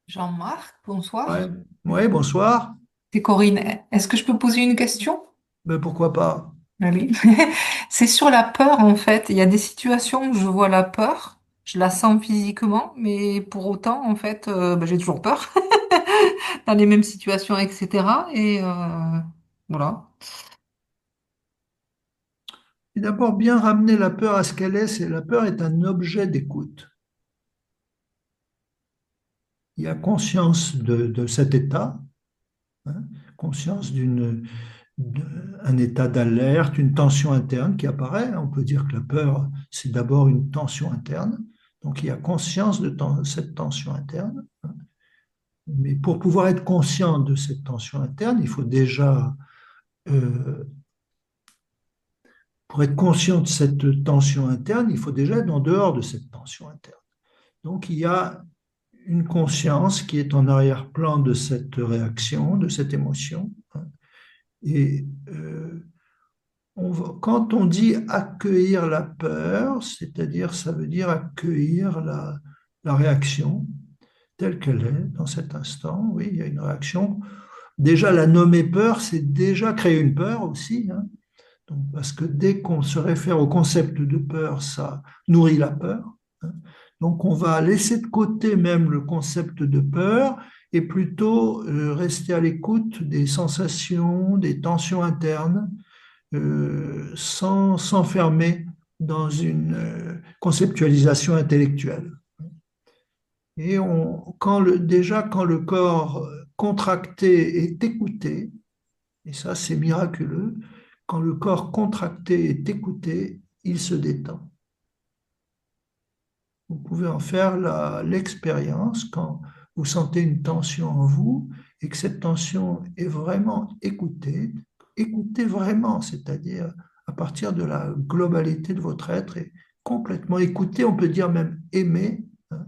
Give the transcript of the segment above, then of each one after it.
Jean-Marc, Ouais, bonsoir. ouais, bonsoir. C'est Corinne. Est-ce que je peux poser une question? Ben, pourquoi pas? Oui. C'est sur la peur en fait. Il y a des situations où je vois la peur, je la sens physiquement, mais pour autant en fait, j'ai toujours peur dans les mêmes situations, etc. Et voilà. Et d'abord, bien ramener la peur à ce qu'elle est. C'est la peur est un objet d'écoute. Il y a conscience de cet état, hein, conscience d'un état d'alerte, une tension interne qui apparaît. On peut dire que la peur, c'est d'abord une tension interne. Donc, il y a conscience de cette tension interne. Mais pour pouvoir être conscient de cette tension interne, il faut déjà euh, pour être conscient de cette tension interne, il faut déjà être en dehors de cette tension interne. Donc il y a une conscience qui est en arrière-plan de cette réaction, de cette émotion. Et quand on dit accueillir la peur, c'est-à-dire ça veut dire accueillir la réaction telle qu'elle est dans cet instant. Oui, il y a une réaction. Déjà, la nommer peur, c'est déjà créer une peur aussi, hein. Donc, parce que dès qu'on se réfère au concept de peur, ça nourrit la peur, hein. Donc, on va laisser de côté même le concept de peur et plutôt rester à l'écoute des sensations, des tensions internes, sans s'enfermer dans une conceptualisation intellectuelle. Et déjà, quand le corps contracté est écouté, et ça c'est miraculeux, quand le corps contracté est écouté, il se détend. Vous pouvez en faire l'expérience quand vous sentez une tension en vous et que cette tension est vraiment écoutée. Écoutez vraiment, c'est-à-dire à partir de la globalité de votre être et complètement écouté, on peut dire même aimer, hein,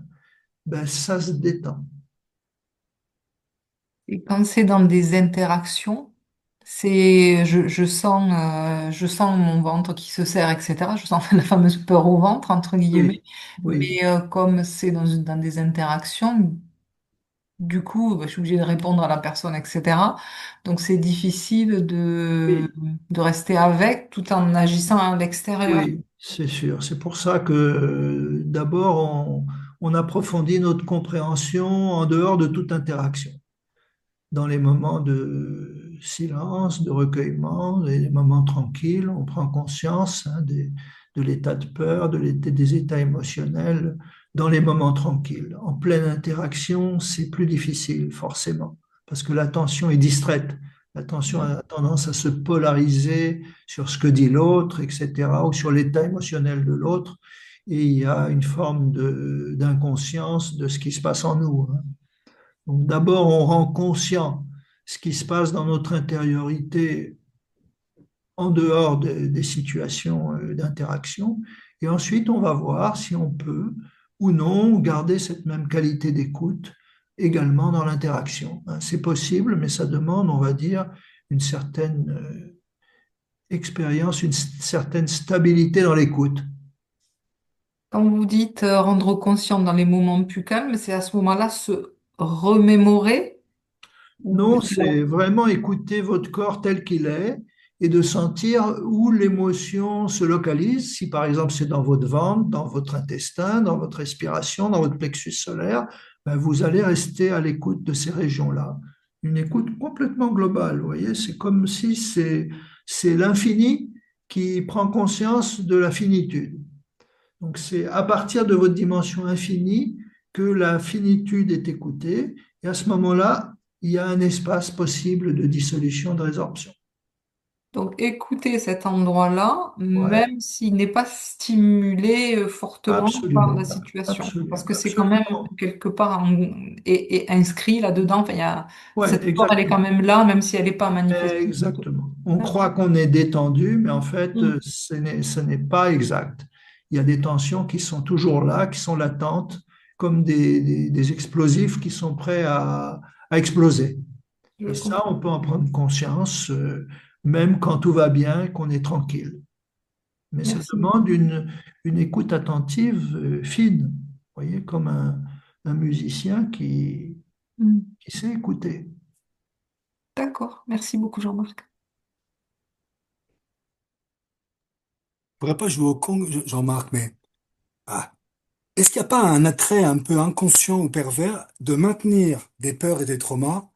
ben ça se détend. Et quand c'est dans des interactions, je sens mon ventre qui se serre, etc. Je sens la fameuse peur au ventre, entre guillemets. Oui, oui, Mais comme c'est dans des interactions, du coup, je suis obligée de répondre à la personne, etc. Donc c'est difficile oui. de rester avec tout en agissant à l'extérieur. Oui, c'est sûr. C'est pour ça que d'abord, on approfondit notre compréhension en dehors de toute interaction. Dans les moments de silence, de recueillement, les moments tranquilles, on prend conscience, hein, de l'état de peur, des états émotionnels dans les moments tranquilles. En pleine interaction, c'est plus difficile, forcément, parce que l'attention est distraite. L'attention a tendance à se polariser sur ce que dit l'autre, etc., ou sur l'état émotionnel de l'autre, et il y a une forme d'inconscience de ce qui se passe en nous, hein. Donc d'abord, on rend conscient ce qui se passe dans notre intériorité en dehors des situations d'interaction. Et ensuite, on va voir si on peut ou non garder cette même qualité d'écoute également dans l'interaction, hein. C'est possible, mais ça demande, on va dire, une certaine expérience, une certaine stabilité dans l'écoute. Quand vous dites rendre conscient dans les moments plus calmes, c'est à ce moment-là se remémorer ou Non, c'est vraiment écouter votre corps tel qu'il est et de sentir où l'émotion se localise. Si par exemple c'est dans votre ventre, dans votre intestin, dans votre respiration, dans votre plexus solaire, ben, vous allez rester à l'écoute de ces régions-là. Une écoute complètement globale, vous voyez, c'est comme si c'est l'infini qui prend conscience de la finitude. Donc c'est à partir de votre dimension infinie que la finitude est écoutée, et à ce moment-là, il y a un espace possible de dissolution, de résorption. donc écouter cet endroit-là, Ouais, même s'il n'est pas stimulé fortement par absolument la pas, situation, parce absolument, que c'est quand même absolument. quelque part et inscrit là-dedans. Enfin, Ouais, cette peur, elle est quand exactement. même là, même si elle n'est pas manifestée. Exactement. On croit D'accord. qu'on est détendu, mais en fait, Mm. ce n'est pas exact. Il y a des tensions qui sont toujours là, qui sont latentes, comme des explosifs qui sont prêts à exploser. Je Et ça, comprends. on peut en prendre conscience, même quand tout va bien, qu'on est tranquille. Mais ça Merci demande beaucoup. une écoute attentive, fine. Vous voyez, comme un musicien Hmm. qui sait écouter. D'accord. Merci beaucoup, Jean-Marc. Je pourrais pas jouer au Kong, Jean-Marc, mais ah, est-ce qu'il n'y a pas un attrait un peu inconscient ou pervers de maintenir des peurs et des traumas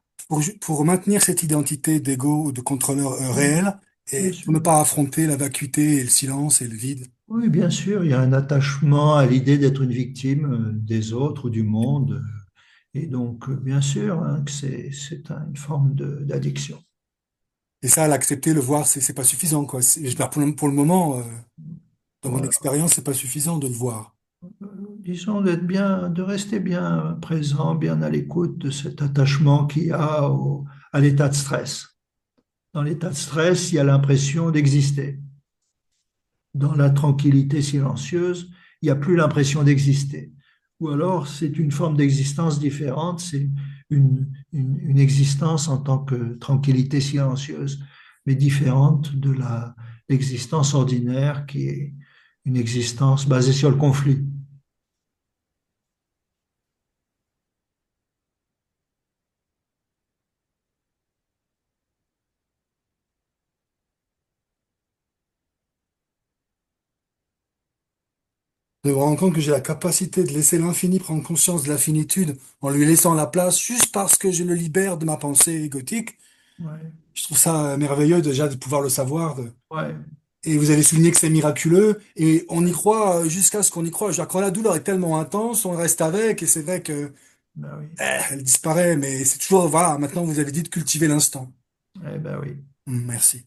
pour maintenir cette identité d'ego ou de contrôleur Oui, réel bien et pour ne sûr. pas affronter la vacuité et le silence et le vide? Oui, bien sûr, il y a un attachement à l'idée d'être une victime des autres ou du monde. Et donc, bien sûr, hein, que une forme d'addiction. Et ça, l'accepter, le voir, c'est pas suffisant, quoi. J'espère pour le moment, dans mon Voilà. expérience, c'est pas suffisant de le voir. Disons de rester bien présent, bien à l'écoute de cet attachement qu'il y a à l'état de stress. Dans l'état de stress, il y a l'impression d'exister. Dans la tranquillité silencieuse, il n'y a plus l'impression d'exister. Ou alors, c'est une forme d'existence différente, c'est une existence en tant que tranquillité silencieuse, mais différente de l'existence ordinaire qui est une existence basée sur le conflit. De me rendre compte que j'ai la capacité de laisser l'infini prendre conscience de la finitude en lui laissant la place juste parce que je le libère de ma pensée égotique. Ouais, Je trouve ça merveilleux déjà de pouvoir le savoir. ouais, Et vous avez souligné que c'est miraculeux et on y croit jusqu'à ce qu'on y croit. Quand la douleur est tellement intense, on reste avec et c'est vrai que ben oui, elle disparaît, mais c'est toujours, voilà, maintenant vous avez dit de cultiver l'instant. eh ben oui. Merci.